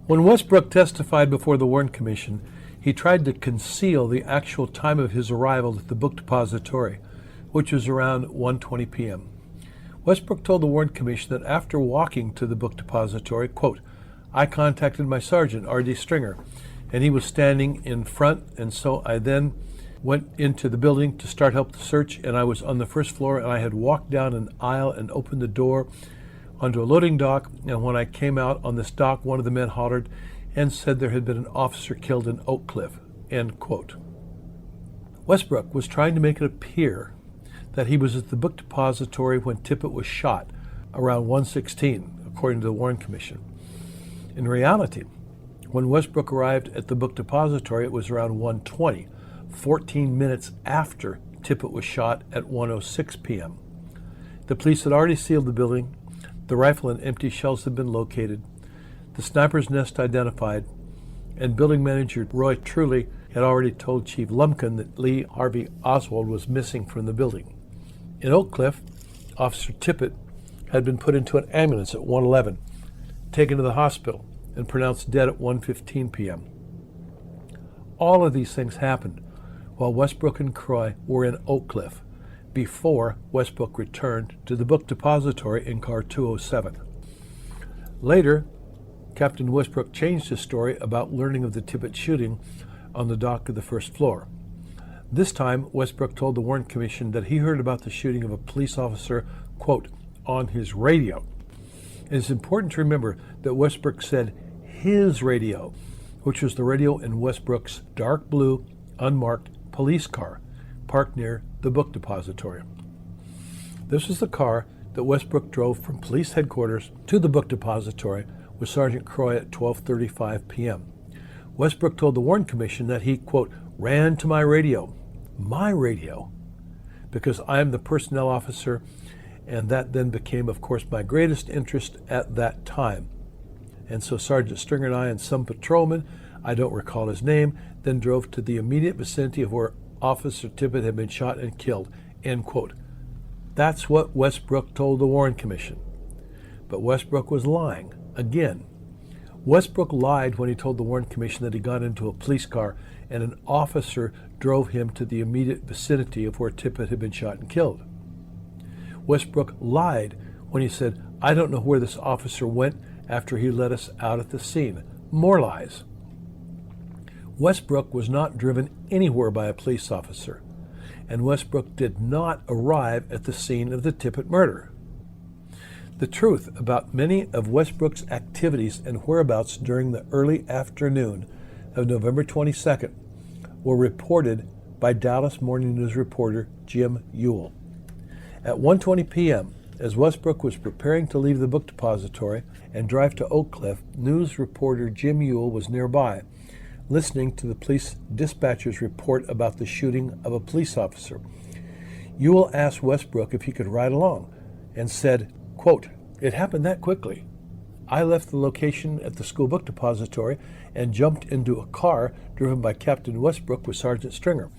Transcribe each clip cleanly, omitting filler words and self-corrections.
When Westbrook testified before the Warren Commission, he tried to conceal the actual time of his arrival at the book depository, which was around 1:20 p.m. Westbrook told the Warren Commission that after walking to the book depository, quote, I contacted my sergeant, R.D. Stringer, and he was standing in front, and so I then went into the building to start help the search, and I was on the first floor, and I had walked down an aisle and opened the door onto a loading dock, and when I came out on this dock, one of the men hollered and said there had been an officer killed in Oak Cliff, end quote. Westbrook was trying to make it appear that he was at the book depository when Tippit was shot around 1:16, according to the Warren Commission. In reality, when Westbrook arrived at the book depository, it was around 1:20, 14 minutes after Tippit was shot at 1:06 p.m. The police had already sealed the building, the rifle and empty shells had been located, the sniper's nest identified, and building manager Roy Truly had already told Chief Lumpkin that Lee Harvey Oswald was missing from the building. In Oak Cliff, Officer Tippit had been put into an ambulance at 1:11, taken to the hospital, and pronounced dead at 1:15 p.m. All of these things happened while Westbrook and Croy were in Oak Cliff, before Westbrook returned to the book depository in car 207. Later, Captain Westbrook changed his story about learning of the Tippit shooting on the dock of the first floor. This time, Westbrook told the Warren Commission that he heard about the shooting of a police officer, quote, on his radio. It is important to remember that Westbrook said his radio, which was the radio in Westbrook's dark blue, unmarked police car parked near the book depository. This was the car that Westbrook drove from police headquarters to the book depository with Sergeant Croy at 12:35 p.m. Westbrook told the Warren Commission that he, quote, ran to my radio, because I am the personnel officer, and that then became, of course, my greatest interest at that time. And so Sergeant Stringer and I and some patrolman, I don't recall his name, then drove to the immediate vicinity of where Officer Tippit had been shot and killed, end quote. That's what Westbrook told the Warren Commission. But Westbrook was lying, again. Westbrook lied when he told the Warren Commission that he got into a police car and an officer drove him to the immediate vicinity of where Tippit had been shot and killed. Westbrook lied when he said, I don't know where this officer went after he let us out at the scene. More lies. Westbrook was not driven anywhere by a police officer, and Westbrook did not arrive at the scene of the Tippit murder. The truth about many of Westbrook's activities and whereabouts during the early afternoon of November 22nd were reported by Dallas Morning News reporter Jim Ewell. At 1:20 p.m., as Westbrook was preparing to leave the book depository and drive to Oak Cliff, news reporter Jim Ewell was nearby, listening to the police dispatcher's report about the shooting of a police officer. Ewell asked Westbrook if he could ride along and said, quote, it happened that quickly. I left the location at the school book depository and jumped into a car driven by Captain Westbrook with Sergeant Stringer.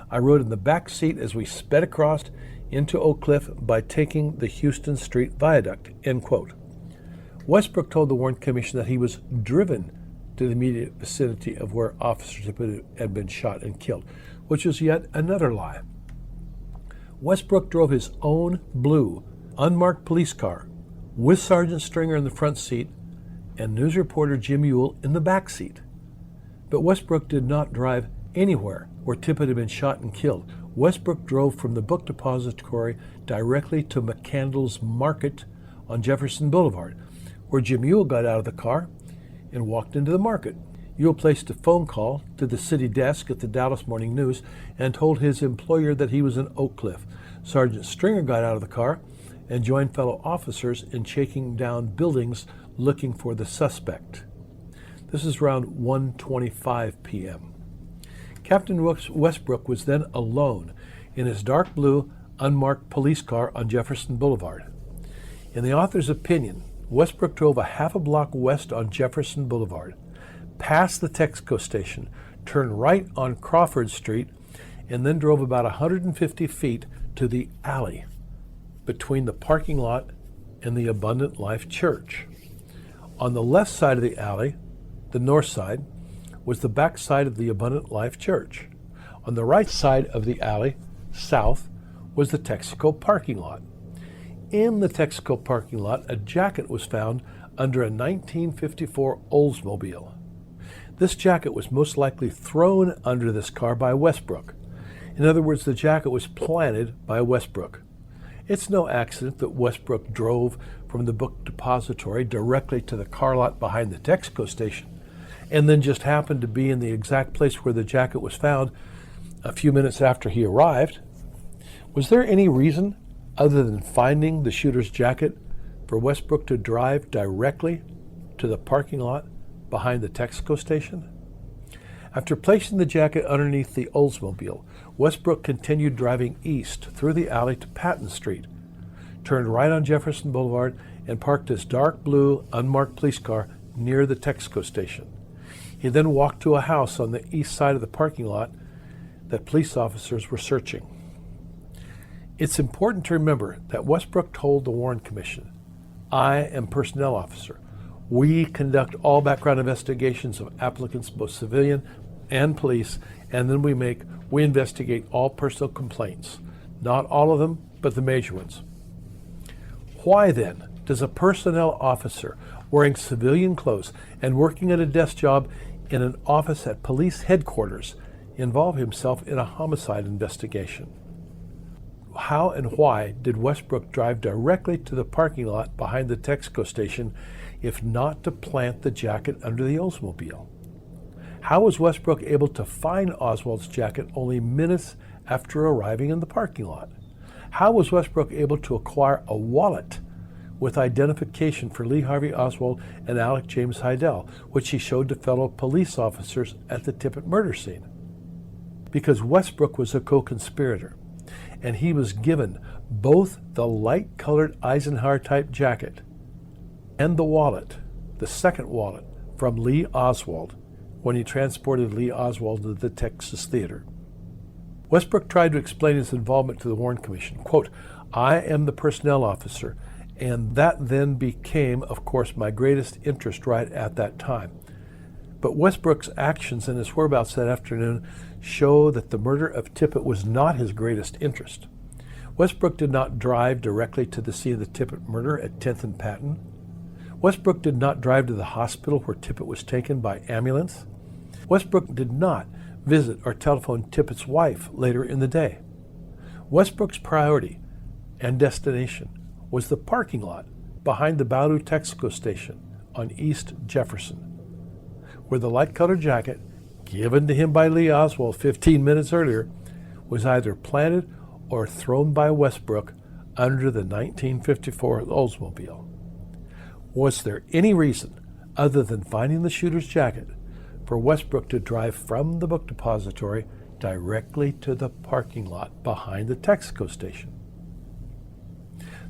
I rode in the back seat as we sped across into Oak Cliff by taking the Houston Street Viaduct, end quote. Westbrook told the Warren Commission that he was driven to the immediate vicinity of where Officer Tippit had been shot and killed, which is yet another lie. Westbrook drove his own blue, unmarked police car with Sergeant Stringer in the front seat and news reporter Jim Ewell in the back seat. But Westbrook did not drive anywhere where Tippit had been shot and killed. Westbrook drove from the book depository directly to McCandless Market on Jefferson Boulevard, where Jim Ewell got out of the car and walked into the market. Ewell placed a phone call to the city desk at the Dallas Morning News and told his employer that he was in Oak Cliff. Sergeant Stringer got out of the car and joined fellow officers in shaking down buildings looking for the suspect. This is around 1:25 p.m. Captain Westbrook was then alone in his dark blue, unmarked police car on Jefferson Boulevard. In the author's opinion, Westbrook drove a half a block west on Jefferson Boulevard, past the Texaco station, turned right on Crawford Street, and then drove about 150 feet to the alley between the parking lot and the Abundant Life Church. On the left side of the alley the north side, was the back side of the Abundant Life Church. On the right side of the alley, south, was the Texaco parking lot. In the Texaco parking lot, a jacket was found under a 1954 Oldsmobile. This jacket was most likely thrown under this car by Westbrook. In other words, the jacket was planted by Westbrook. It's no accident that Westbrook drove from the book depository directly to the car lot behind the Texaco station, and then just happened to be in the exact place where the jacket was found a few minutes after he arrived. Was there any reason, other than finding the shooter's jacket, for Westbrook to drive directly to the parking lot behind the Texaco station? After placing the jacket underneath the Oldsmobile, Westbrook continued driving east through the alley to Patton Street, turned right on Jefferson Boulevard, and parked his dark blue unmarked police car near the Texaco station. He then walked to a house on the east side of the parking lot that police officers were searching. It's important to remember that Westbrook told the Warren Commission, "I am personnel officer. We conduct all background investigations of applicants, both civilian and police, and then we investigate all personal complaints. Not all of them, but the major ones." Why then does a personnel officer wearing civilian clothes and working at a desk job in an office at police headquarters involve himself in a homicide investigation? How and why did Westbrook drive directly to the parking lot behind the Texaco station if not to plant the jacket under the Oldsmobile? How was Westbrook able to find Oswald's jacket only minutes after arriving in the parking lot? How was Westbrook able to acquire a wallet with identification for Lee Harvey Oswald and Alec James Heidel, which he showed to fellow police officers at the Tippit murder scene? Because Westbrook was a co-conspirator, and he was given both the light-colored Eisenhower-type jacket and the wallet, the second wallet, from Lee Oswald when he transported Lee Oswald to the Texas Theater. Westbrook tried to explain his involvement to the Warren Commission. Quote, "I am the personnel officer, and that then became, of course, my greatest interest right at that time." But Westbrook's actions and his whereabouts that afternoon show that the murder of Tippit was not his greatest interest. Westbrook did not drive directly to the scene of the Tippit murder at 10th and Patton. Westbrook did not drive to the hospital where Tippit was taken by ambulance. Westbrook did not visit or telephone Tippit's wife later in the day. Westbrook's priority and destination was the parking lot behind the Bowdo Texaco station on East Jefferson, where the light-colored jacket given to him by Lee Oswald 15 minutes earlier was either planted or thrown by Westbrook under the 1954 Oldsmobile. Was there any reason, other than finding the shooter's jacket, for Westbrook to drive from the book depository directly to the parking lot behind the Texaco station?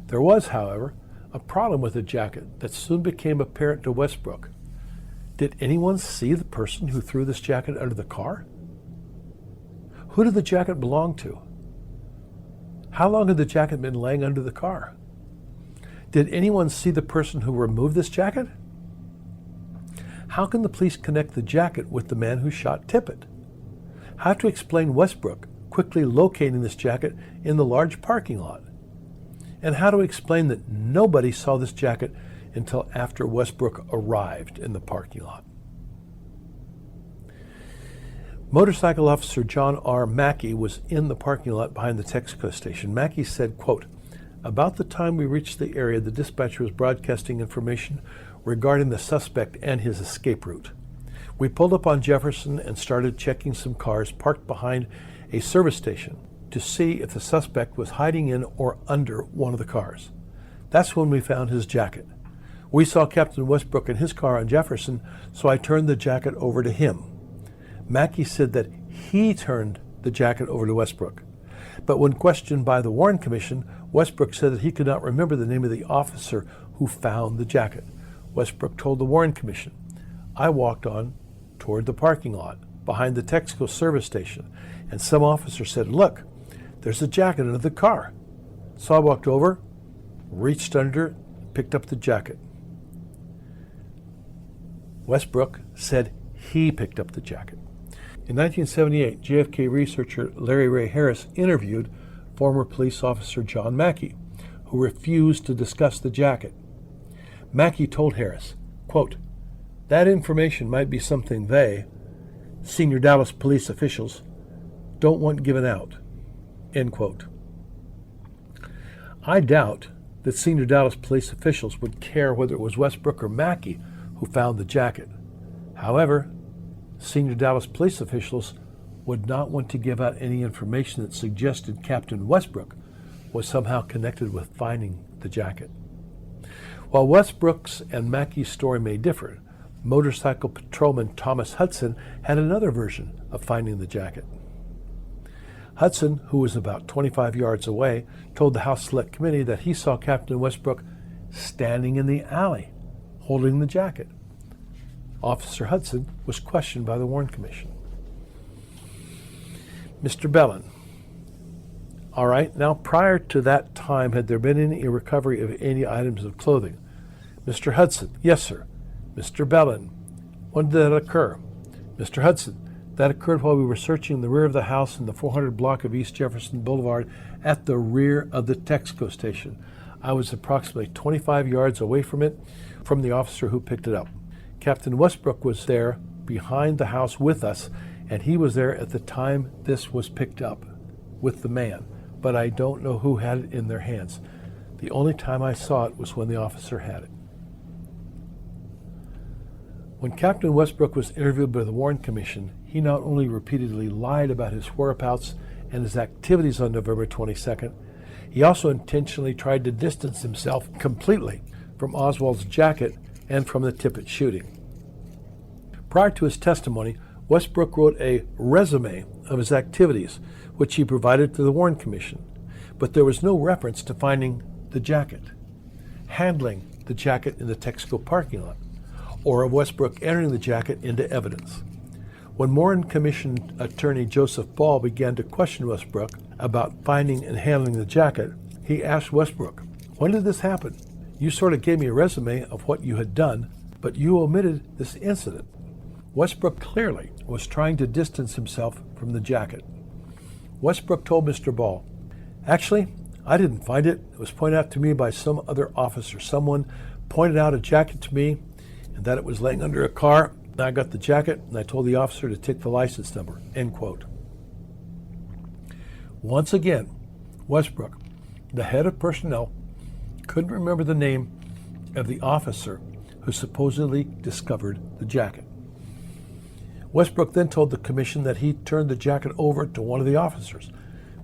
There was, however, a problem with the jacket that soon became apparent to Westbrook. Did anyone see the person who threw this jacket under the car? Who did the jacket belong to? How long had the jacket been laying under the car? Did anyone see the person who removed this jacket? How can the police connect the jacket with the man who shot Tippit? How to explain Westbrook quickly locating this jacket in the large parking lot? And how to explain that nobody saw this jacket until after Westbrook arrived in the parking lot? Motorcycle Officer John R. Mackey was in the parking lot behind the Texaco station. Mackey said, quote, "About the time we reached the area, the dispatcher was broadcasting information regarding the suspect and his escape route. We pulled up on Jefferson and started checking some cars parked behind a service station to see if the suspect was hiding in or under one of the cars. That's when we found his jacket. We saw Captain Westbrook in his car on Jefferson, so I turned the jacket over to him." Mackey said that he turned the jacket over to Westbrook. But when questioned by the Warren Commission, Westbrook said that he could not remember the name of the officer who found the jacket. Westbrook told the Warren Commission, "I walked on toward the parking lot behind the Texaco service station, and some officer said, 'Look, there's a jacket under the car.' So I walked over, reached under, picked up the jacket." Westbrook said he picked up the jacket. In 1978, JFK researcher Larry Ray Harris interviewed former police officer John Mackey, who refused to discuss the jacket. Mackey told Harris, quote, "That information might be something they, senior Dallas police officials, don't want given out," end quote. I doubt that senior Dallas police officials would care whether it was Westbrook or Mackey who found the jacket. However, senior Dallas police officials would not want to give out any information that suggested Captain Westbrook was somehow connected with finding the jacket. While Westbrook's and Mackey's story may differ, motorcycle patrolman Thomas Hudson had another version of finding the jacket. Hudson, who was about 25 yards away, told the House Select Committee that he saw Captain Westbrook standing in the alley holding the jacket. Officer Hudson was questioned by the Warren Commission. Mr. Bellin. All right, now prior to that time, had there been any recovery of any items of clothing? Mr. Hudson. Yes, sir. Mr. Bellin. When did that occur? Mr. Hudson. That occurred while we were searching the rear of the house in the 400 block of East Jefferson Boulevard at the rear of the Texaco station. I was approximately 25 yards away from it, from the officer who picked it up. Captain Westbrook was there behind the house with us, and he was there at the time this was picked up with the man, but I don't know who had it in their hands. The only time I saw it was when the officer had it. When Captain Westbrook was interviewed by the Warren Commission, he not only repeatedly lied about his whereabouts and his activities on November 22nd, he also intentionally tried to distance himself completely from Oswald's jacket and from the Tippit shooting. Prior to his testimony, Westbrook wrote a resume of his activities, which he provided to the Warren Commission, but there was no reference to finding the jacket, handling the jacket in the Texaco parking lot, or of Westbrook entering the jacket into evidence. When Warren Commission attorney Joseph Ball began to question Westbrook about finding and handling the jacket, he asked Westbrook, "When did this happen? You sort of gave me a resume of what you had done, but you omitted this incident." Westbrook clearly was trying to distance himself from the jacket. Westbrook told Mr. Ball, "Actually, I didn't find it. It was pointed out to me by some other officer. Someone pointed out a jacket to me and that it was laying under a car. I got the jacket and I told the officer to take the license number," end quote. Once again, Westbrook, the head of personnel, couldn't remember the name of the officer who supposedly discovered the jacket. Westbrook then told the commission that he turned the jacket over to one of the officers.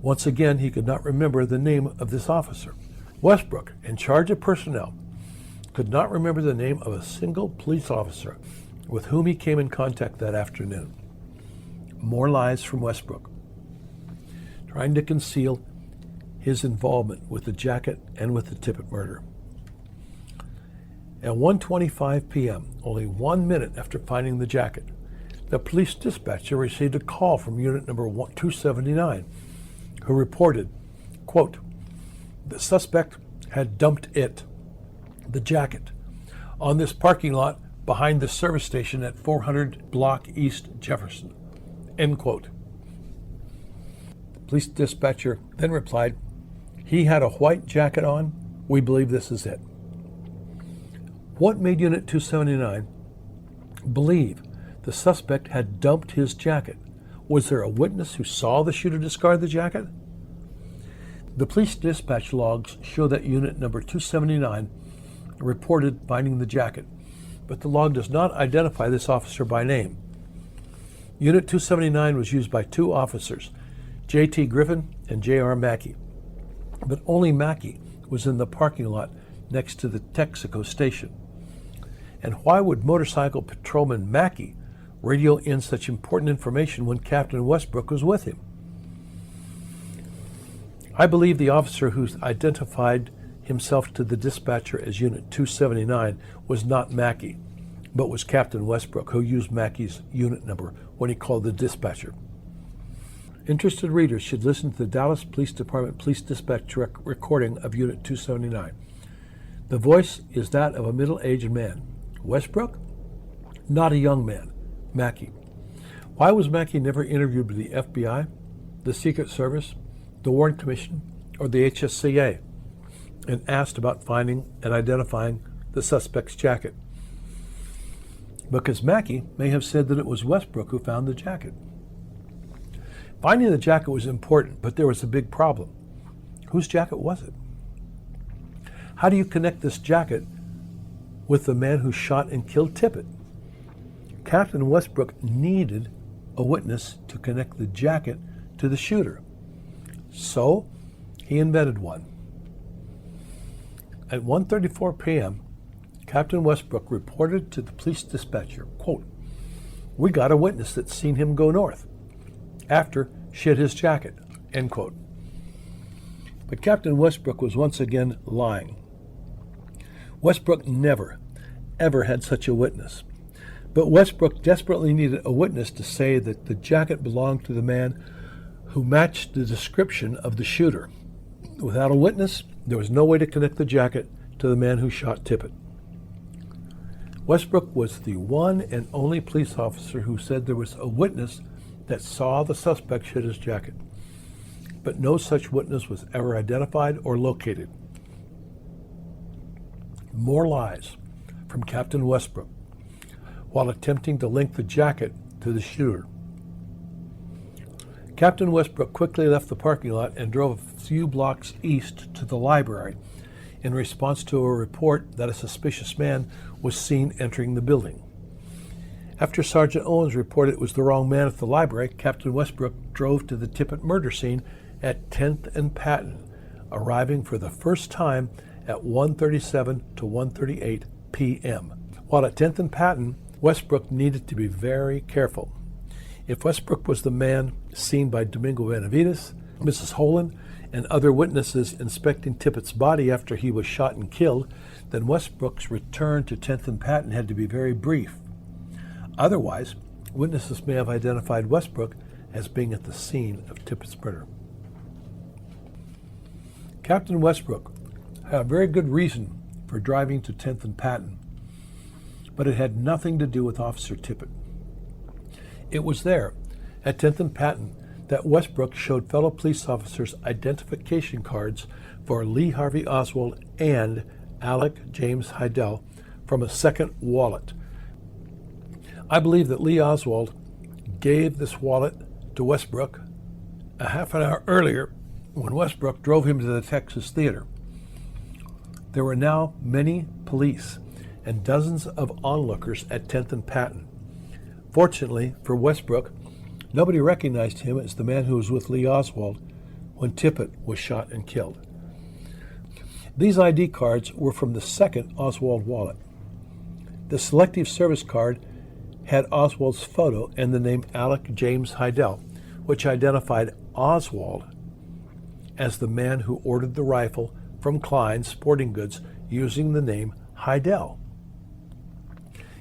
Once again, he could not remember the name of this officer. Westbrook, in charge of personnel, could not remember the name of a single police officer with whom he came in contact that afternoon. More lies from Westbrook, trying to conceal his involvement with the jacket and with the Tippit murder. At 1:25 p.m., only 1 minute after finding the jacket, the police dispatcher received a call from unit number 279, who reported, quote, "The suspect had dumped it, the jacket, on this parking lot behind the service station at 400 block East Jefferson," end quote. The police dispatcher then replied, "He had a white jacket on. We believe this is it." What made Unit 279 believe the suspect had dumped his jacket? Was there a witness who saw the shooter discard the jacket? The police dispatch logs show that Unit number 279 reported finding the jacket, but the log does not identify this officer by name. Unit 279 was used by two officers, J.T. Griffin and J.R. Mackey, but only Mackey was in the parking lot next to the Texaco station. And why would motorcycle patrolman Mackey radio in such important information when Captain Westbrook was with him? I believe the officer who identified himself to the dispatcher as Unit 279 was not Mackey, but was Captain Westbrook, who used Mackey's unit number when he called the dispatcher. Interested readers should listen to the Dallas Police Department Police Dispatch recording of Unit 279. The voice is that of a middle-aged man. "Westbrook?" not a young man, Mackey. Why was Mackey never interviewed by the FBI, the Secret Service, the Warren Commission, or the HSCA, and asked about finding and identifying the suspect's jacket? Because Mackey may have said that it was Westbrook who found the jacket. Finding the jacket was important, but there was a big problem. Whose jacket was it? How do you connect this jacket with the man who shot and killed Tippit? Captain Westbrook needed a witness to connect the jacket to the shooter. So he invented one. At 1:34 p.m., Captain Westbrook reported to the police dispatcher, quote, "We got a witness that's seen him go north after shit his jacket," end quote. But Captain Westbrook was once again lying. Westbrook never, ever had such a witness. But Westbrook desperately needed a witness to say that the jacket belonged to the man who matched the description of the shooter. Without a witness, there was no way to connect the jacket to the man who shot Tippit. Westbrook was the one and only police officer who said there was a witness that saw the suspect shit his jacket. But no such witness was ever identified or located. More lies from Captain Westbrook while attempting to link the jacket to the shooter. Captain Westbrook quickly left the parking lot and drove a few blocks east to the library in response to a report that a suspicious man was seen entering the building. After Sergeant Owens reported it was the wrong man at the library, Captain Westbrook drove to the Tippit murder scene at 10th and Patton, arriving for the first time at 1:37 to 1:38 p.m. While at 10th and Patton, Westbrook needed to be very careful. If Westbrook was the man seen by Domingo Benavides, Mrs. Holan, and other witnesses inspecting Tippit's body after he was shot and killed, then Westbrook's return to 10th and Patton had to be very brief. Otherwise, witnesses may have identified Westbrook as being at the scene of Tippit's murder. Captain Westbrook had a very good reason for driving to 10th and Patton, but it had nothing to do with Officer Tippit. It was there, at 10th and Patton, that Westbrook showed fellow police officers identification cards for Lee Harvey Oswald and Alec James Heidel from a second wallet. I believe that Lee Oswald gave this wallet to Westbrook a half an hour earlier when Westbrook drove him to the Texas Theater. There were now many police and dozens of onlookers at 10th and Patton. Fortunately for Westbrook, nobody recognized him as the man who was with Lee Oswald when Tippit was shot and killed. These ID cards were from the second Oswald wallet. The Selective Service card had Oswald's photo and the name Alec James Heidel, which identified Oswald as the man who ordered the rifle from Klein's Sporting Goods using the name Heidel.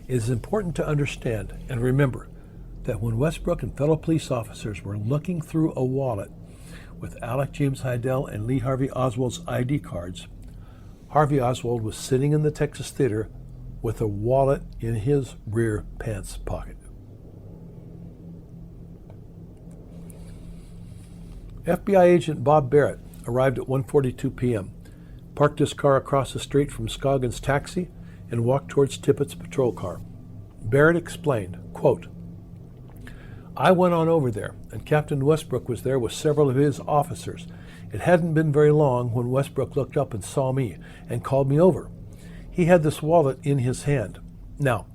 It is important to understand and remember that when Westbrook and fellow police officers were looking through a wallet with Alec James Heidel and Lee Harvey Oswald's ID cards, Harvey Oswald was sitting in the Texas Theater with a wallet in his rear pants pocket. FBI agent Bob Barrett arrived at 1:42 p.m., parked his car across the street from Scoggins' taxi, and walked towards Tippit's patrol car. Barrett explained, quote, "I went on over there, and Captain Westbrook was there with several of his officers. It hadn't been very long when Westbrook looked up and saw me and called me over. He had this wallet in his hand. Now,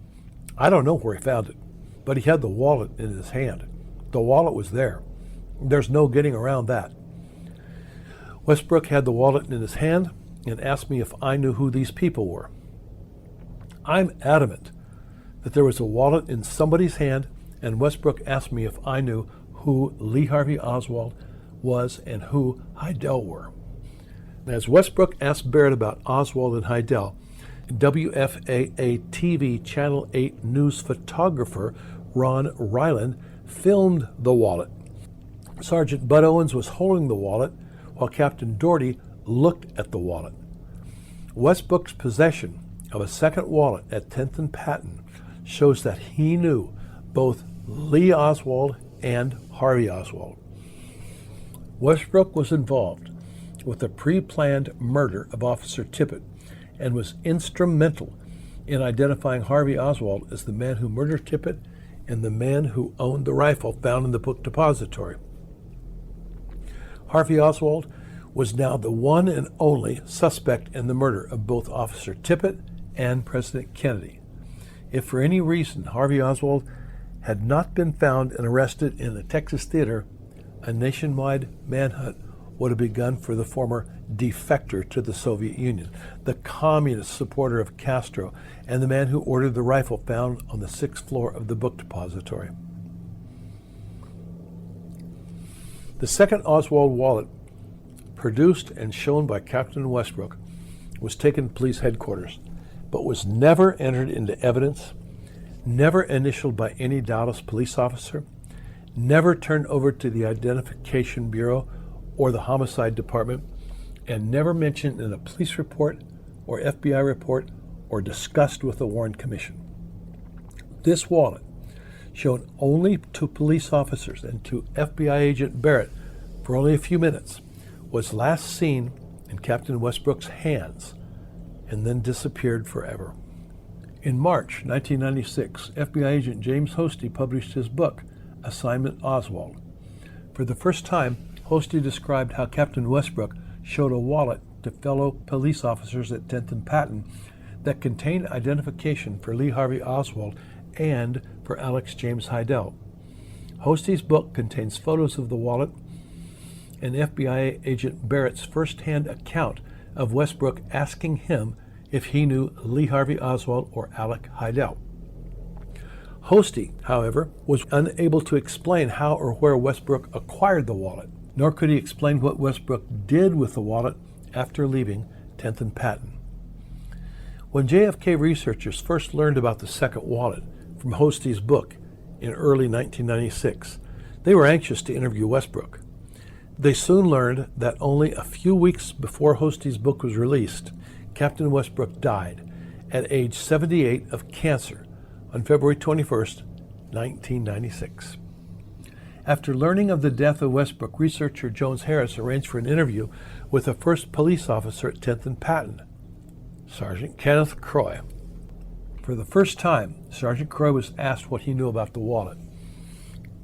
I don't know where he found it, but he had the wallet in his hand. The wallet was there. There's no getting around that. Westbrook had the wallet in his hand and asked me if I knew who these people were. I'm adamant that there was a wallet in somebody's hand, and Westbrook asked me if I knew who Lee Harvey Oswald was and who Heidel were." As Westbrook asked Barrett about Oswald and Heidel, WFAA TV Channel 8 news photographer Ron Ryland filmed the wallet. Sergeant Bud Owens was holding the wallet while Captain Doherty looked at the wallet. Westbrook's possession of a second wallet at 10th and Patton shows that he knew both Lee Oswald and Harvey Oswald. Westbrook was involved with the pre-planned murder of Officer Tippit and was instrumental in identifying Harvey Oswald as the man who murdered Tippit and the man who owned the rifle found in the book depository. Harvey Oswald was now the one and only suspect in the murder of both Officer Tippit and President Kennedy. If for any reason Harvey Oswald had not been found and arrested in the Texas theater, a nationwide manhunt would have begun for the former defector to the Soviet Union, the communist supporter of Castro, and the man who ordered the rifle found on the 6th floor of the book depository. The second Oswald wallet, produced and shown by Captain Westbrook, was taken to police headquarters, but was never entered into evidence, never initialed by any Dallas police officer, never turned over to the Identification Bureau or the Homicide Department, and never mentioned in a police report or FBI report or discussed with the Warren Commission. This wallet, shown only to police officers and to FBI agent Barrett for only a few minutes, was last seen in Captain Westbrook's hands and then disappeared forever. In March 1996, FBI agent James Hosty published his book, Assignment Oswald. For the first time, Hosty described how Captain Westbrook showed a wallet to fellow police officers at 10th and Patton that contained identification for Lee Harvey Oswald and for Alex James Heidel. Hosty's book contains photos of the wallet and FBI agent Barrett's first-hand account of Westbrook asking him if he knew Lee Harvey Oswald or Alec Heidel. Hosty, however, was unable to explain how or where Westbrook acquired the wallet, nor could he explain what Westbrook did with the wallet after leaving 10th and Patton. When JFK researchers first learned about the second wallet from Hosty's book in early 1996, they were anxious to interview Westbrook. They soon learned that only a few weeks before Hosty's book was released, Captain Westbrook died at age 78 of cancer on February 21st, 1996. After learning of the death of Westbrook, researcher Jones Harris arranged for an interview with the first police officer at 10th and Patton, Sergeant Kenneth Croy. For the first time, Sergeant Croy was asked what he knew about the wallet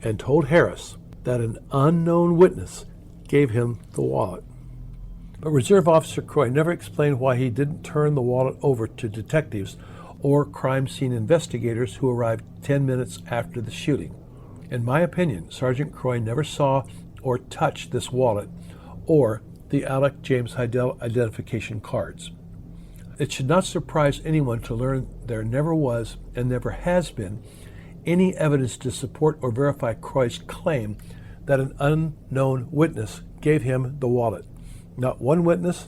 and told Harris that an unknown witness gave him the wallet. But Reserve Officer Croy never explained why he didn't turn the wallet over to detectives or crime scene investigators who arrived 10 minutes after the shooting. In my opinion, Sergeant Croy never saw or touched this wallet or the Alec James Heidel identification cards. It should not surprise anyone to learn there never was and never has been any evidence to support or verify Croy's claim that an unknown witness gave him the wallet. Not one witness,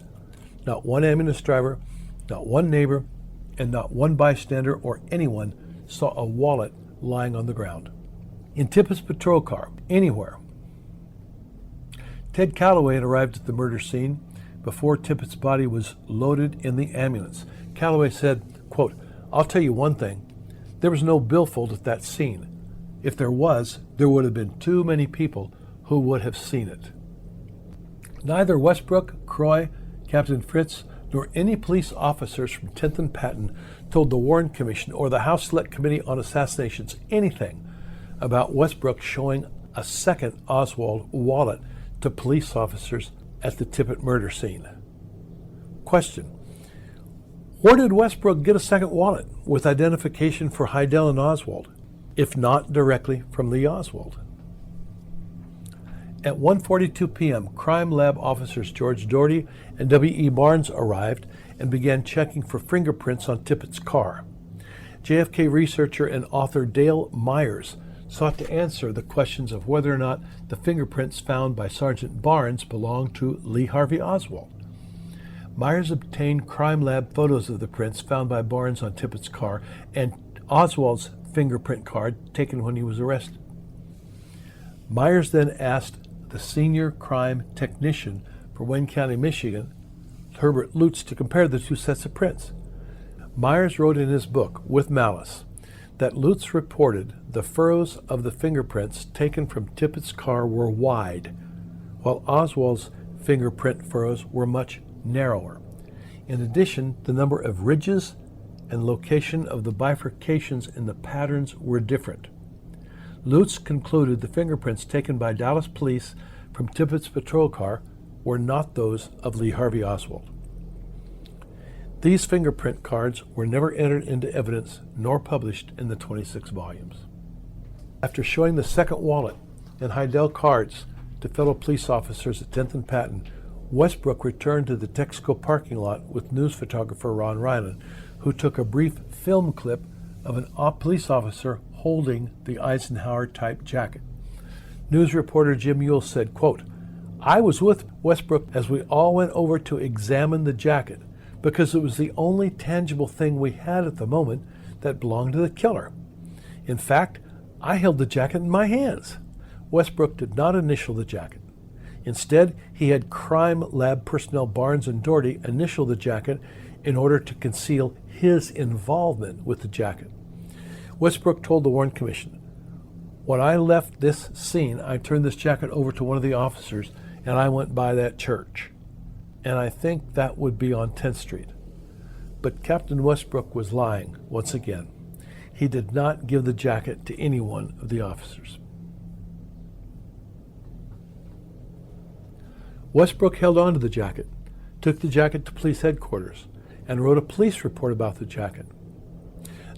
not one ambulance driver, not one neighbor, and not one bystander or anyone saw a wallet lying on the ground in Tippit's patrol car, anywhere. Ted Calloway had arrived at the murder scene before Tippit's body was loaded in the ambulance. Calloway said, quote, "I'll tell you one thing, there was no billfold at that scene. If there was, there would have been too many people who would have seen it." Neither Westbrook, Croy, Captain Fritz, nor any police officers from 10th and Patton told the Warren Commission or the House Select Committee on Assassinations anything about Westbrook showing a second Oswald wallet to police officers at the Tippit murder scene. Question: where did Westbrook get a second wallet with identification for Heidel and Oswald, if not directly from Lee Oswald? At 1:42 p.m., Crime Lab officers George Doherty and W.E. Barnes arrived and began checking for fingerprints on Tippit's car. JFK researcher and author Dale Myers sought to answer the questions of whether or not the fingerprints found by Sergeant Barnes belonged to Lee Harvey Oswald. Myers obtained Crime Lab photos of the prints found by Barnes on Tippit's car and Oswald's fingerprint card taken when he was arrested. Myers then asked the senior crime technician for Wayne County, Michigan, Herbert Lutz, to compare the two sets of prints. Myers wrote in his book, With Malice, that Lutz reported the furrows of the fingerprints taken from Tippit's car were wide, while Oswald's fingerprint furrows were much narrower. In addition, the number of ridges and location of the bifurcations in the patterns were different. Lutz concluded the fingerprints taken by Dallas police from Tippit's patrol car were not those of Lee Harvey Oswald. These fingerprint cards were never entered into evidence nor published in the 26 volumes. After showing the second wallet and Heidel cards to fellow police officers at 10th and Patton, Westbrook returned to the Texaco parking lot with news photographer Ron Ryland, who took a brief film clip of an police officer holding the Eisenhower-type jacket. News reporter Jim Ewell said, quote, "I was with Westbrook as we all went over to examine the jacket because it was the only tangible thing we had at the moment that belonged to the killer. In fact, I held the jacket in my hands." Westbrook did not initial the jacket. Instead, he had crime lab personnel Barnes and Doherty initial the jacket in order to conceal his involvement with the jacket. Westbrook told the Warren Commission, "When I left this scene, I turned this jacket over to one of the officers and I went by that church. And I think that would be on 10th Street. But Captain Westbrook was lying once again. He did not give the jacket to any one of the officers." Westbrook held on to the jacket, took the jacket to police headquarters, and wrote a police report about the jacket.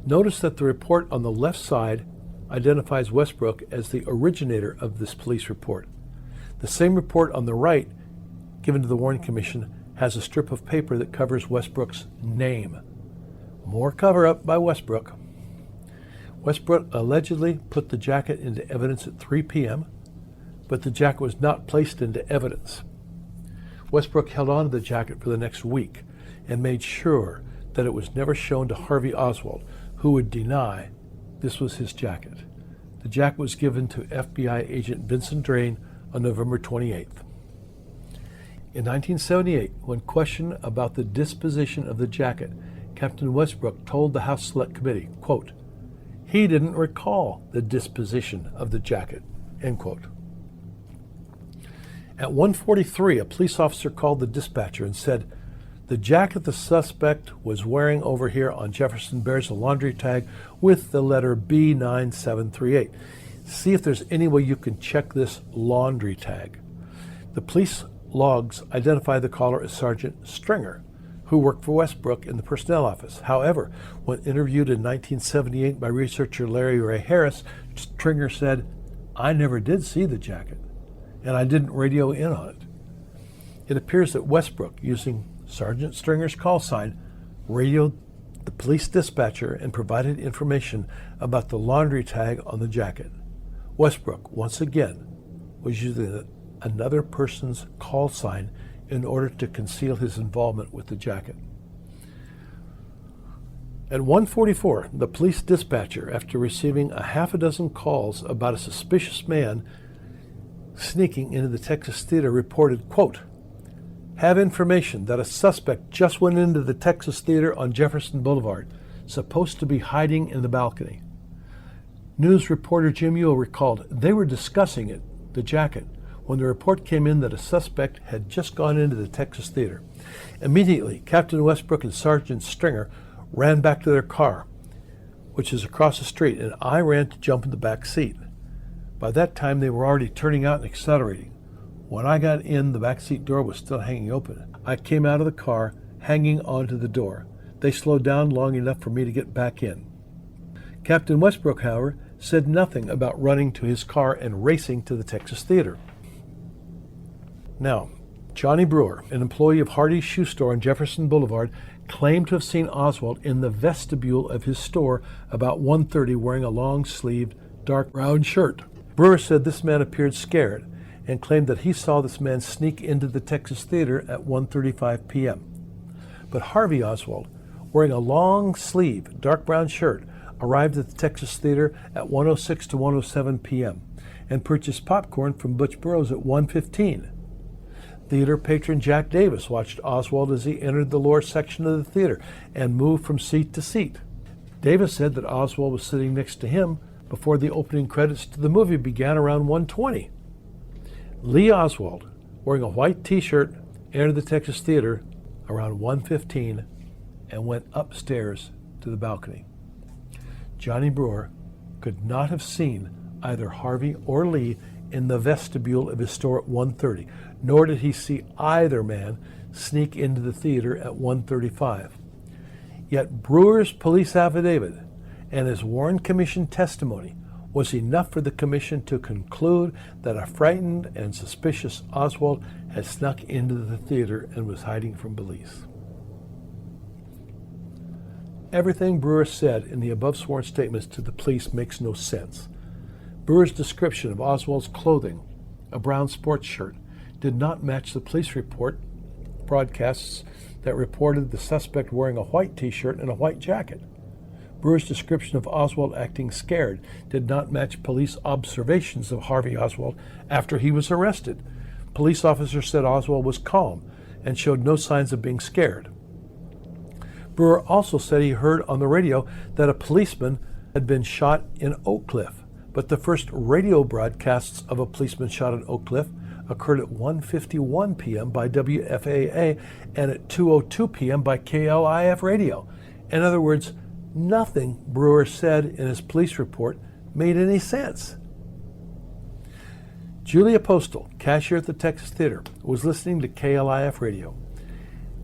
Notice that the report on the left side identifies Westbrook as the originator of this police report. The same report on the right, given to the Warren Commission, has a strip of paper that covers Westbrook's name. More cover-up by Westbrook. Westbrook allegedly put the jacket into evidence at 3 p.m., but the jacket was not placed into evidence. Westbrook held on to the jacket for the next week and made sure that it was never shown to Harvey Oswald, who would deny this was his jacket. The jacket was given to FBI agent Vincent Drain on November 28th. In 1978, when questioned about the disposition of the jacket, Captain Westbrook told the House Select Committee, quote, "He didn't recall the disposition of the jacket," end quote. At 1:43, a police officer called the dispatcher and said, "The jacket the suspect was wearing over here on Jefferson bears a laundry tag with the letter B9738. See if there's any way you can check this laundry tag." The police logs identify the caller as Sergeant Stringer, who worked for Westbrook in the personnel office. However, when interviewed in 1978 by researcher Larry Ray Harris, Stringer said, "I never did see the jacket, and I didn't radio in on it." It appears that Westbrook, using Sergeant Stringer's call sign, radioed the police dispatcher and provided information about the laundry tag on the jacket. Westbrook, once again, was using another person's call sign in order to conceal his involvement with the jacket. At 1:44, the police dispatcher, after receiving a half a dozen calls about a suspicious man sneaking into the Texas Theater, reported, quote, "Have information that a suspect just went into the Texas Theater on Jefferson Boulevard, supposed to be hiding in the balcony." News reporter Jim Ewell recalled they were discussing it, the jacket, when the report came in that a suspect had just gone into the Texas Theater. Immediately, Captain Westbrook and Sergeant Stringer ran back to their car, which is across the street, and I ran to jump in the back seat. By that time, they were already turning out and accelerating. When I got in, the back seat door was still hanging open. I came out of the car, hanging onto the door. They slowed down long enough for me to get back in. Captain Westbrook, however, said nothing about running to his car and racing to the Texas Theater. Now, Johnny Brewer, an employee of Hardy's shoe store on Jefferson Boulevard, claimed to have seen Oswald in the vestibule of his store about 1:30 wearing a long-sleeved dark brown shirt. Brewer said this man appeared scared and claimed that he saw this man sneak into the Texas Theater at 1:35 p.m. But Harvey Oswald, wearing a long-sleeved dark brown shirt, arrived at the Texas Theater at 1:06 to 1:07 p.m. and purchased popcorn from Butch Burroughs at 1:15. Theater patron Jack Davis watched Oswald as he entered the lower section of the theater and moved from seat to seat. Davis said that Oswald was sitting next to him before the opening credits to the movie began around 1:20. Lee Oswald, wearing a white t-shirt, entered the Texas Theater around 1:15 and went upstairs to the balcony. Johnny Brewer could not have seen either Harvey or Lee in the vestibule of his store at 1:30, nor did he see either man sneak into the theater at 1:35. Yet Brewer's police affidavit and his Warren Commission testimony was enough for the commission to conclude that a frightened and suspicious Oswald had snuck into the theater and was hiding from police. Everything Brewer said in the above sworn statements to the police makes no sense. Brewer's description of Oswald's clothing, a brown sports shirt, did not match the police report broadcasts that reported the suspect wearing a white t-shirt and a white jacket. Brewer's description of Oswald acting scared did not match police observations of Harvey Oswald after he was arrested. Police officers said Oswald was calm and showed no signs of being scared. Brewer also said he heard on the radio that a policeman had been shot in Oak Cliff, but the first radio broadcasts of a policeman shot in Oak Cliff occurred at 1:51 p.m. by WFAA and at 2:02 p.m. by KLIF radio. In other words, nothing Brewer said in his police report made any sense. Julia Postal, cashier at the Texas Theater, was listening to KLIF radio,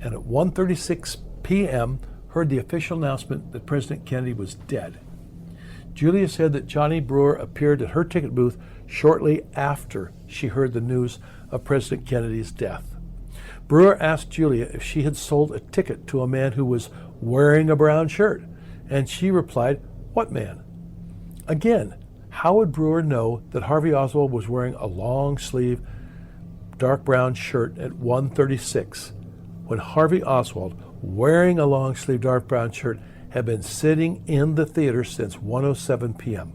and at 1:36 p.m. heard the official announcement that President Kennedy was dead. Julia said that Johnny Brewer appeared at her ticket booth shortly after she heard the news of President Kennedy's death. Brewer asked Julia if she had sold a ticket to a man who was wearing a brown shirt, and she replied, "What man?" Again, how would Brewer know that Harvey Oswald was wearing a long-sleeve, dark brown shirt at 1:36 when Harvey Oswald, wearing a long-sleeve dark brown shirt, had been sitting in the theater since 1:07 p.m.?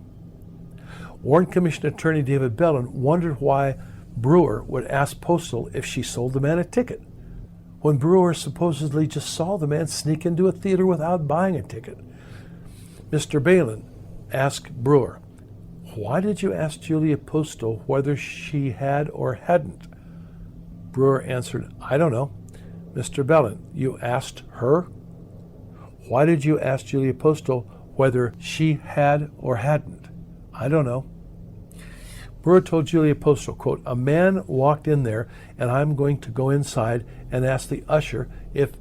Warren Commission Attorney David Bellin wondered why Brewer would ask Postal if she sold the man a ticket, when Brewer supposedly just saw the man sneak into a theater without buying a ticket. Mr. Bellin asked Brewer, "Why did you ask Julia Postal whether she had or hadn't?" Brewer answered, "I don't know." Mr. Bellin, "You asked her? Why did you ask Julia Postal whether she had or hadn't?" "I don't know." Brewer told Julia Postal, quote, "A man walked in there and I'm going to go inside and ask the usher if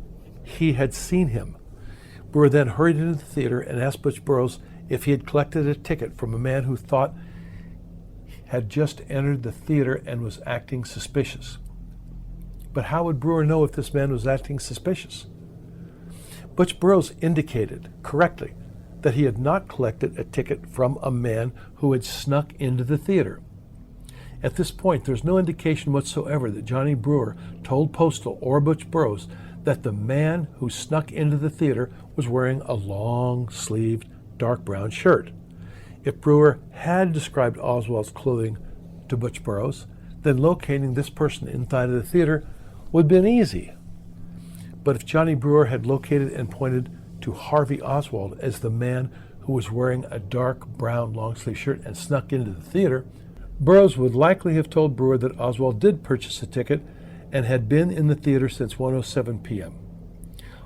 he had seen him." Brewer then hurried into the theater and asked Butch Burroughs if he had collected a ticket from a man who thought had just entered the theater and was acting suspicious. But how would Brewer know if this man was acting suspicious? Butch Burroughs indicated correctly that he had not collected a ticket from a man who had snuck into the theater. At this point, there's no indication whatsoever that Johnny Brewer told Postal or Butch Burroughs that the man who snuck into the theater was wearing a long-sleeved dark brown shirt. If Brewer had described Oswald's clothing to Butch Burroughs, then locating this person inside of the theater would have been easy. But if Johnny Brewer had located and pointed to Harvey Oswald as the man who was wearing a dark brown long-sleeve shirt and snuck into the theater, Burroughs would likely have told Brewer that Oswald did purchase a ticket and had been in the theater since 1:07 p.m.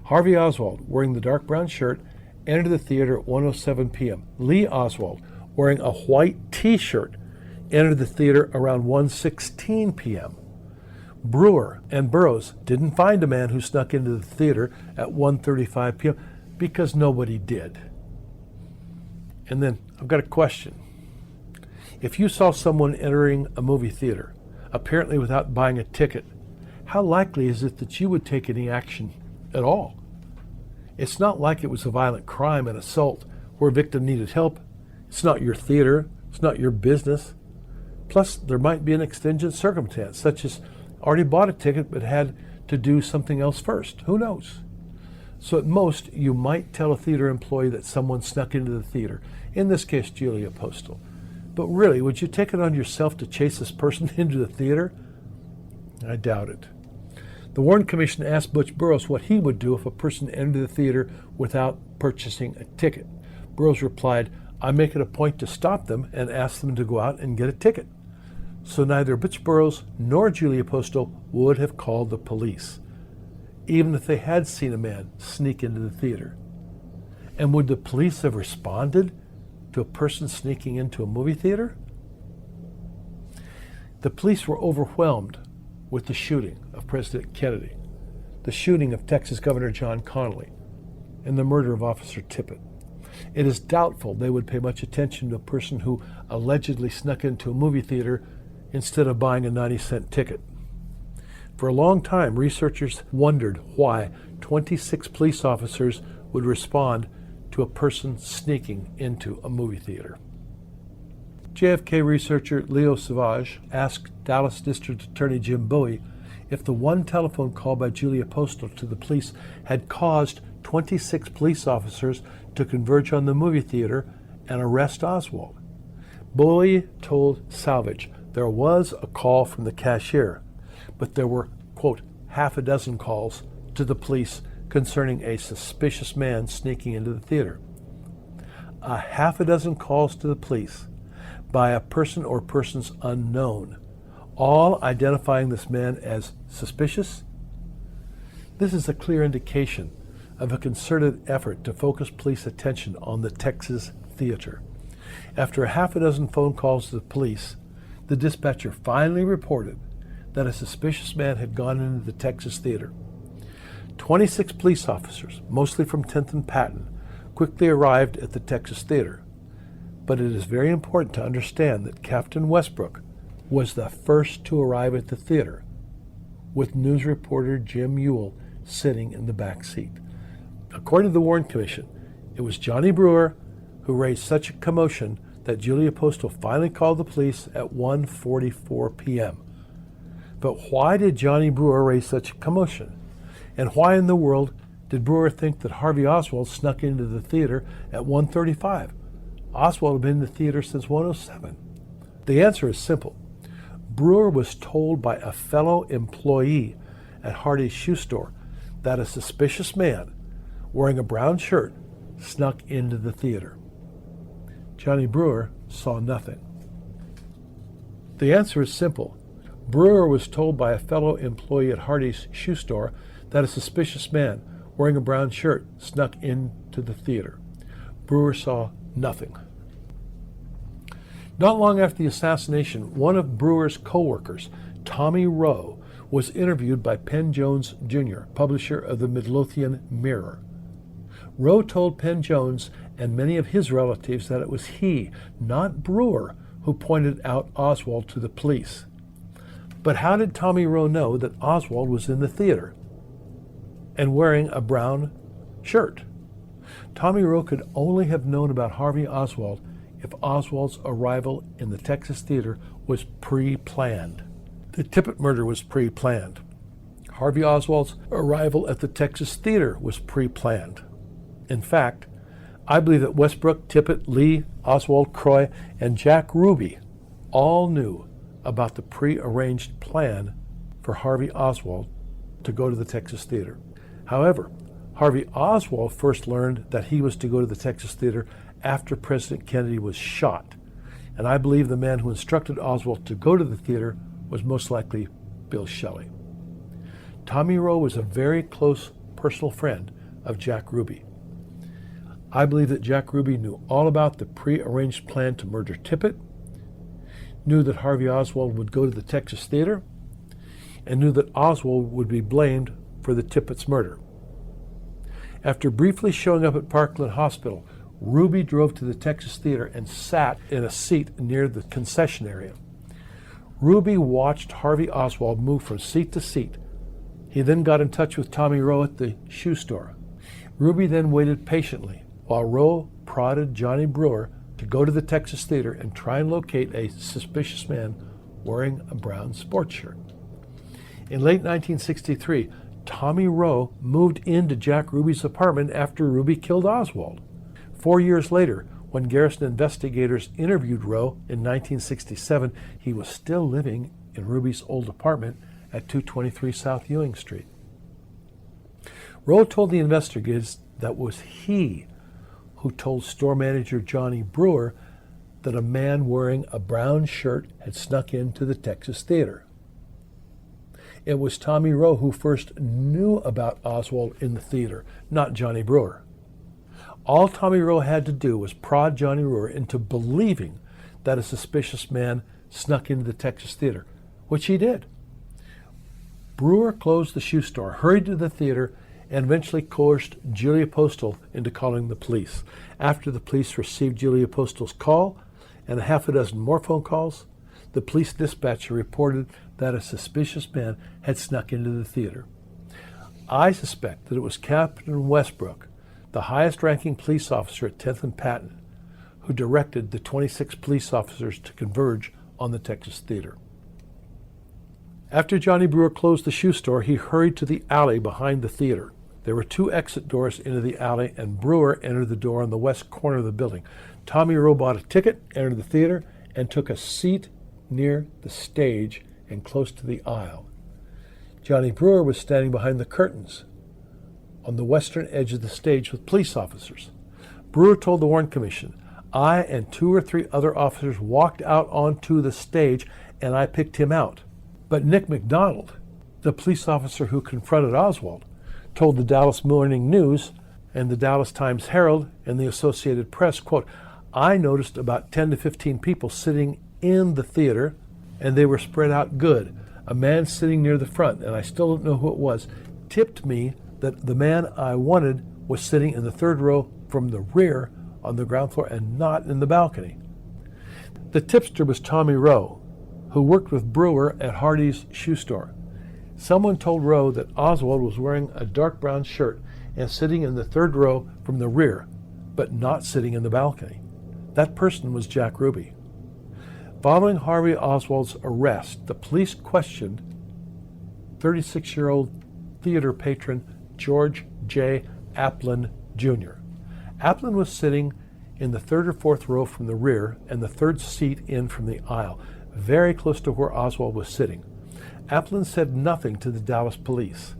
Harvey Oswald, wearing the dark brown shirt, entered the theater at 1:07 p.m. Lee Oswald, wearing a white t-shirt, entered the theater around 1:16 p.m. Brewer and Burroughs didn't find a man who snuck into the theater at 1:35 p.m. because nobody did. And then I've got a question. If you saw someone entering a movie theater, apparently without buying a ticket, how likely is it that you would take any action at all? It's not like it was a violent crime, an assault, where a victim needed help. It's not your theater. It's not your business. Plus, there might be an exigent circumstance, such as already bought a ticket but had to do something else first. Who knows? So at most, you might tell a theater employee that someone snuck into the theater, in this case, Julia Postal. But really, would you take it on yourself to chase this person into the theater? I doubt it. The Warren Commission asked Butch Burroughs what he would do if a person entered the theater without purchasing a ticket. Burroughs replied, "I make it a point to stop them and ask them to go out and get a ticket." So neither Butch Burroughs nor Julia Postal would have called the police, even if they had seen a man sneak into the theater. And would the police have responded to a person sneaking into a movie theater? The police were overwhelmed with the shooting of President Kennedy, the shooting of Texas Governor John Connally, and the murder of Officer Tippit. It is doubtful they would pay much attention to a person who allegedly snuck into a movie theater instead of buying a 90-cent ticket. For a long time, researchers wondered why 26 police officers would respond to a person sneaking into a movie theater. JFK researcher Leo Savage asked Dallas District Attorney Jim Bowie if the one telephone call by Julia Postal to the police had caused 26 police officers to converge on the movie theater and arrest Oswald. Bowie told Savage there was a call from the cashier, but there were, quote, half a dozen calls to the police concerning a suspicious man sneaking into the theater. A half a dozen calls to the police by a person or persons unknown, all identifying this man as suspicious? This is a clear indication of a concerted effort to focus police attention on the Texas theater. After a half a dozen phone calls to the police, the dispatcher finally reported that a suspicious man had gone into the Texas theater. 26 police officers, mostly from 10th and Patton, quickly arrived at the Texas theater. But it is very important to understand that Captain Westbrook was the first to arrive at the theater, with news reporter Jim Ewell sitting in the back seat. According to the Warren Commission, it was Johnny Brewer who raised such a commotion that Julia Postal finally called the police at 1:44 p.m. But why did Johnny Brewer raise such a commotion? And why in the world did Brewer think that Harvey Oswald snuck into the theater at 1:35? Oswald had been in the theater since 1:07. The answer is simple. Brewer was told by a fellow employee at Hardy's shoe store that a suspicious man wearing a brown shirt snuck into the theater. Johnny Brewer saw nothing. The answer is simple. Brewer was told by a fellow employee at Hardy's shoe store that a suspicious man wearing a brown shirt snuck into the theater. Brewer saw nothing. Not long after the assassination, one of Brewer's co-workers, Tommy Rowe, was interviewed by Penn Jones Jr., publisher of the Midlothian Mirror. Rowe told Penn Jones and many of his relatives that it was he, not Brewer, who pointed out Oswald to the police. But how did Tommy Rowe know that Oswald was in the theater and wearing a brown shirt? Tommy Rowe could only have known about Harvey Oswald if Oswald's arrival in the Texas theater was pre-planned. The Tippit murder was pre-planned. Harvey Oswald's arrival at the Texas theater was pre-planned. In fact, I believe that Westbrook, Tippit, Lee, Oswald, Croy, and Jack Ruby all knew about the pre-arranged plan for Harvey Oswald to go to the Texas theater. However, Harvey Oswald first learned that he was to go to the Texas theater after President Kennedy was shot, and I believe the man who instructed Oswald to go to the theater was most likely Bill Shelley. Tommy Rowe was a very close personal friend of Jack Ruby. I believe that Jack Ruby knew all about the pre-arranged plan to murder Tippit, knew that Harvey Oswald would go to the Texas theater, and knew that Oswald would be blamed for the Tippit's murder. After briefly showing up at Parkland Hospital, Ruby drove to the Texas theater and sat in a seat near the concession area. Ruby watched Harvey Oswald move from seat to seat. He then got in touch with Tommy Rowe at the shoe store. Ruby then waited patiently while Rowe prodded Johnny Brewer to go to the Texas theater and try and locate a suspicious man wearing a brown sports shirt. In late 1963, Tommy Rowe moved into Jack Ruby's apartment after Ruby killed Oswald. 4 years later, when Garrison investigators interviewed Rowe in 1967, he was still living in Ruby's old apartment at 223 South Ewing Street. Rowe told the investigators that was he who told store manager Johnny Brewer that a man wearing a brown shirt had snuck into the Texas Theater. It was Tommy Rowe who first knew about Oswald in the theater, not Johnny Brewer. All Tommy Rowe had to do was prod Johnny Brewer into believing that a suspicious man snuck into the Texas Theater, which he did. Brewer closed the shoe store, hurried to the theater, and eventually coerced Julia Postal into calling the police. After the police received Julia Postal's call and a half a dozen more phone calls, the police dispatcher reported that a suspicious man had snuck into the theater. I suspect that it was Captain Westbrook, the highest-ranking police officer at 10th and Patton, who directed the 26 police officers to converge on the Texas Theater. After Johnny Brewer closed the shoe store, he hurried to the alley behind the theater. There were 2 exit doors into the alley, and Brewer entered the door on the west corner of the building. Tommy Rowe bought a ticket, entered the theater, and took a seat near the stage and close to the aisle. Johnny Brewer was standing behind the curtains on the western edge of the stage with police officers. Brewer told the Warren Commission, "I and 2 or 3 other officers walked out onto the stage and I picked him out." But Nick McDonald, the police officer who confronted Oswald, told the Dallas Morning News and the Dallas Times-Herald and the Associated Press, quote, "I noticed about 10 to 15 people sitting in the theater, and they were spread out good. A man sitting near the front, and I still don't know who it was, tipped me that the man I wanted was sitting in the 3rd row from the rear on the ground floor and not in the balcony." The tipster was Tommy Rowe, who worked with Brewer at Hardy's shoe store. Someone told Rowe that Oswald was wearing a dark brown shirt and sitting in the 3rd row from the rear, but not sitting in the balcony. That person was Jack Ruby. Following Harvey Oswald's arrest, the police questioned 36-year-old theater patron George J. Applin, Jr. Applin was sitting in the 3rd or 4th row from the rear and the 3rd seat in from the aisle, very close to where Oswald was sitting. Applin said nothing to the Dallas police,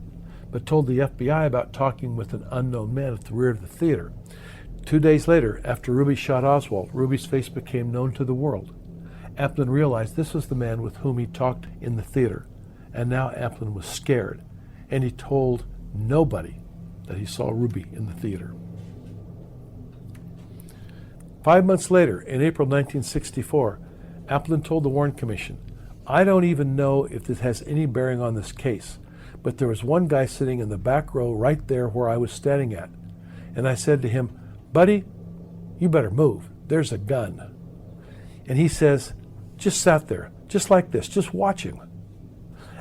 but told the FBI about talking with an unknown man at the rear of the theater. 2 days later, after Ruby shot Oswald, Ruby's face became known to the world. Applin realized this was the man with whom he talked in the theater, and now Applin was scared, and he told nobody that he saw Ruby in the theater. 5 months later, in April 1964, Applin told the Warren Commission, "I don't even know if this has any bearing on this case, but there was one guy sitting in the back row right there where I was standing at, and I said to him, 'Buddy, you better move, there's a gun.' And he says, 'Just sat there, just like this, just watching.'"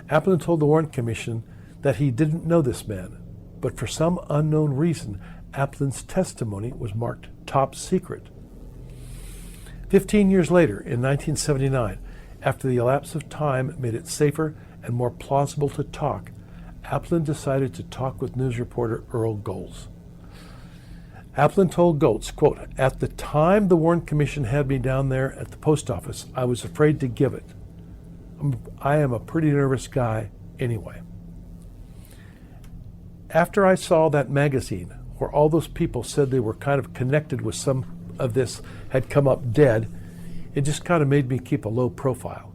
Applin told the Warren Commission that he didn't know this man, but for some unknown reason, Applin's testimony was marked top secret. 15 years later, in 1979, after the elapse of time made it safer and more plausible to talk, Applin decided to talk with news reporter Earl Goltz. Applin told Goltz, quote, "At the time the Warren Commission had me down there at the post office, I was afraid to give it. I am a pretty nervous guy anyway. After I saw that magazine where all those people said they were kind of connected with some of this had come up dead, it just kind of made me keep a low profile."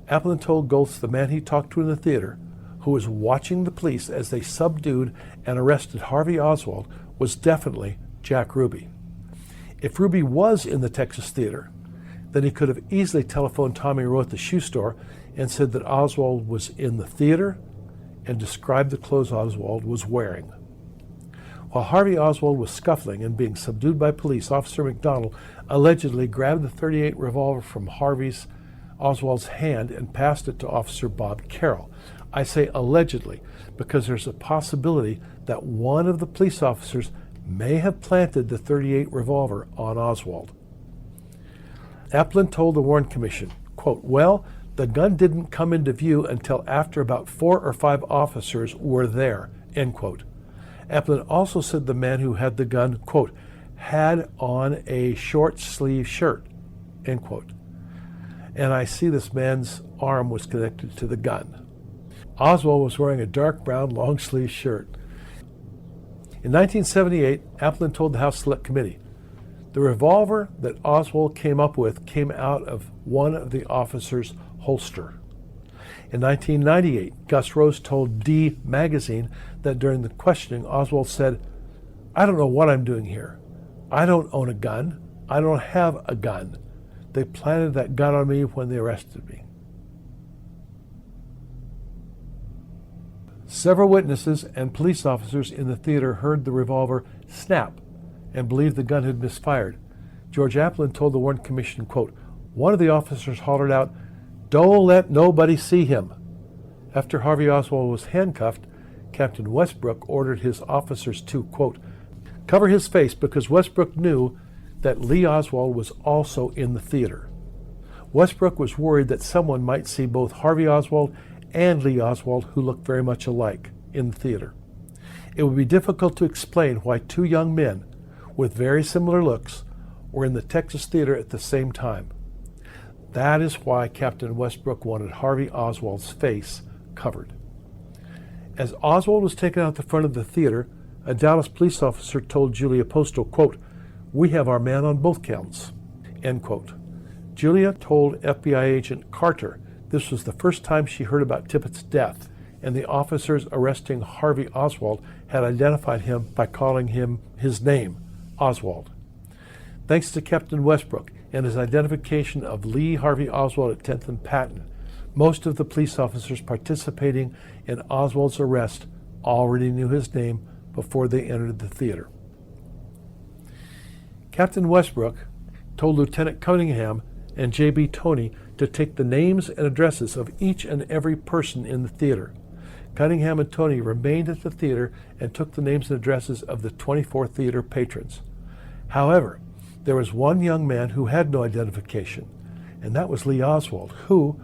Applin told Goltz the man he talked to in the theater, who was watching the police as they subdued and arrested Harvey Oswald, was definitely Jack Ruby. If Ruby was in the Texas Theater, then he could have easily telephoned Tommy Rowe at the shoe store and said that Oswald was in the theater and described the clothes Oswald was wearing. While Harvey Oswald was scuffling and being subdued by police, Officer McDonald allegedly grabbed the .38 revolver from Oswald's hand and passed it to Officer Bob Carroll. I say allegedly because there's a possibility that one of the police officers may have planted the .38 revolver on Oswald. Applin told the Warren Commission, quote, "Well, the gun didn't come into view until after about 4 or 5 officers were there," end quote. Applin also said the man who had the gun, quote, "had on a short sleeve shirt," end quote. And I see this man's arm was connected to the gun. Oswald was wearing a dark brown long sleeve shirt. In 1978, Applin told the House Select Committee, The revolver that Oswald came up with came out of one of the officer's holster. In 1998, Gus Rose told D Magazine that during the questioning, Oswald said, "I don't know what I'm doing here. I don't own a gun. I don't have a gun. They planted that gun on me when they arrested me." Several witnesses and police officers in the theater heard the revolver snap and believed the gun had misfired. George Applin told the Warren Commission, quote, "One of the officers hollered out, 'Don't let nobody see him.' After Harvey Oswald was handcuffed, Captain Westbrook ordered his officers to, quote, cover his face because Westbrook knew that Lee Oswald was also in the theater. Westbrook was worried that someone might see both Harvey Oswald and Lee Oswald, who looked very much alike, in the theater. It would be difficult to explain why two young men with very similar looks were in the Texas theater at the same time. That is why Captain Westbrook wanted Harvey Oswald's face covered." As Oswald was taken out the front of the theater, a Dallas police officer told Julia Postal, quote, "We have our man on both counts," end quote. Julia told FBI agent Carter this was the first time she heard about Tippit's death, and the officers arresting Harvey Oswald had identified him by calling him his name, Oswald. Thanks to Captain Westbrook and his identification of Lee Harvey Oswald at 10th and Patton, most of the police officers participating in Oswald's arrest already knew his name before they entered the theater. Captain Westbrook told Lieutenant Cunningham and J.B. Toney to take the names and addresses of each and every person in the theater. Cunningham and Toney remained at the theater and took the names and addresses of the 24 theater patrons. However, there was one young man who had no identification, and that was Lee Oswald, who,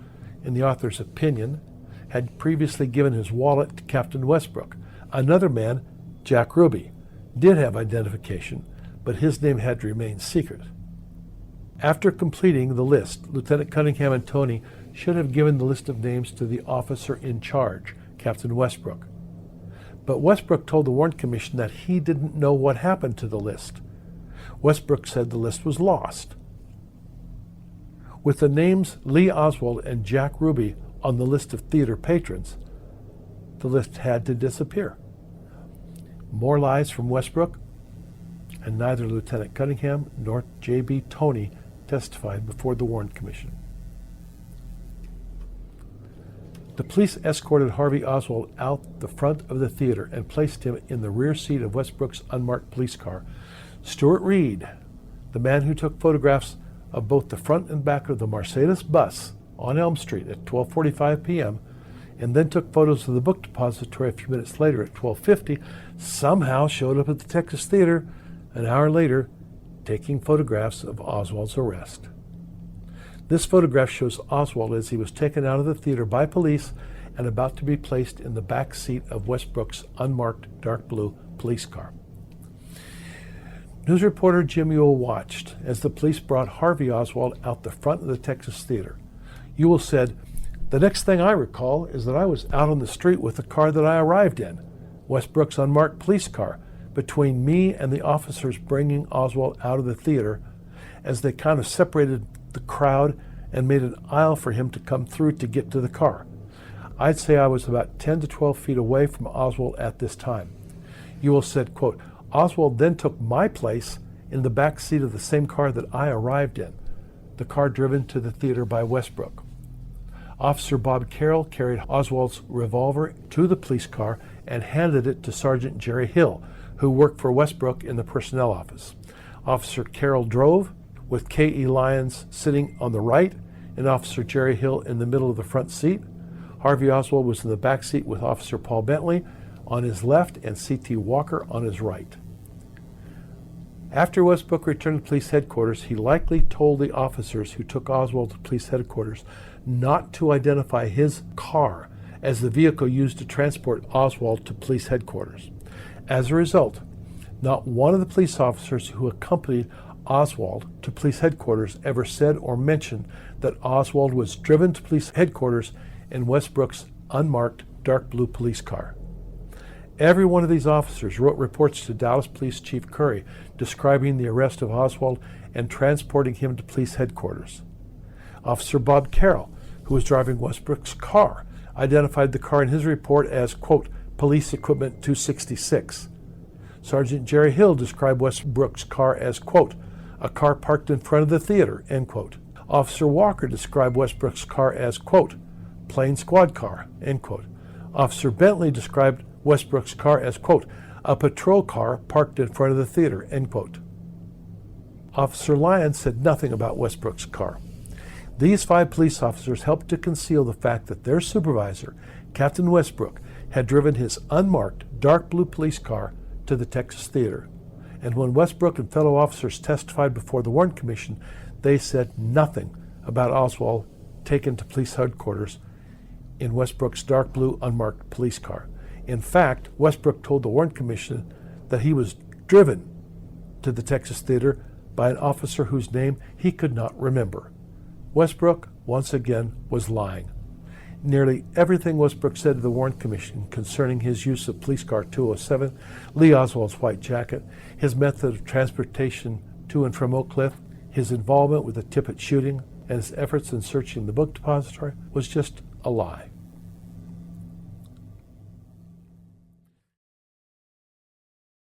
in the author's opinion, had previously given his wallet to Captain Westbrook. Another man, Jack Ruby, did have identification, but his name had to remain secret. After completing the list, Lieutenant Cunningham and Toney should have given the list of names to the officer in charge, Captain Westbrook. But Westbrook told the Warren Commission that he didn't know what happened to the list. Westbrook said the list was lost. With the names Lee Oswald and Jack Ruby on the list of theater patrons, the list had to disappear. More lies from Westbrook, and neither Lieutenant Cunningham nor J.B. Toney testified before the Warren Commission. The police escorted Harvey Oswald out the front of the theater and placed him in the rear seat of Westbrook's unmarked police car. Stuart Reed, the man who took photographs of both the front and back of the Mercedes bus on Elm Street at 12:45 p.m., and then took photos of the book depository a few minutes later at 12:50, somehow showed up at the Texas Theater an hour later, taking photographs of Oswald's arrest. This photograph shows Oswald as he was taken out of the theater by police and about to be placed in the back seat of Westbrook's unmarked dark blue police car. News reporter Jim Ewell watched as the police brought Harvey Oswald out the front of the Texas Theater. Ewell said, "The next thing I recall is that I was out on the street with the car that I arrived in, Westbrook's unmarked police car, between me and the officers bringing Oswald out of the theater, as they kind of separated the crowd and made an aisle for him to come through to get to the car. I'd say I was about 10 to 12 feet away from Oswald at this time." Ewell said, quote, "Oswald then took my place in the back seat of the same car that I arrived in, the car driven to the theater by Westbrook. Officer Bob Carroll carried Oswald's revolver to the police car and handed it to Sergeant Jerry Hill, who worked for Westbrook in the personnel office. Officer Carroll drove, with K.E. Lyons sitting on the right and Officer Jerry Hill in the middle of the front seat. Harvey Oswald was in the back seat with Officer Paul Bentley on his left and C.T. Walker on his right. After Westbrook returned to police headquarters, he likely told the officers who took Oswald to police headquarters not to identify his car as the vehicle used to transport Oswald to police headquarters. As a result, not one of the police officers who accompanied Oswald to police headquarters ever said or mentioned that Oswald was driven to police headquarters in Westbrook's unmarked dark blue police car. Every one of these officers wrote reports to Dallas Police Chief Curry describing the arrest of Oswald and transporting him to police headquarters. Officer Bob Carroll, who was driving Westbrook's car, identified the car in his report as, quote, Police Equipment 266. Sergeant Jerry Hill described Westbrook's car as, quote, a car parked in front of the theater, end quote. Officer Walker described Westbrook's car as, quote, plain squad car, end quote. Officer Bentley described Westbrook's car as, quote, a patrol car parked in front of the theater, end quote. Officer Lyons said nothing about Westbrook's car. These 5 police officers helped to conceal the fact that their supervisor, Captain Westbrook, had driven his unmarked dark blue police car to the Texas Theater. And when Westbrook and fellow officers testified before the Warren Commission, they said nothing about Oswald taken to police headquarters in Westbrook's dark blue unmarked police car. In fact, Westbrook told the Warren Commission that he was driven to the Texas Theater by an officer whose name he could not remember. Westbrook, once again, was lying. Nearly everything Westbrook said to the Warren Commission concerning his use of Police Car 207, Lee Oswald's white jacket, his method of transportation to and from Oak Cliff, his involvement with the Tippit shooting, and his efforts in searching the book depository was just a lie.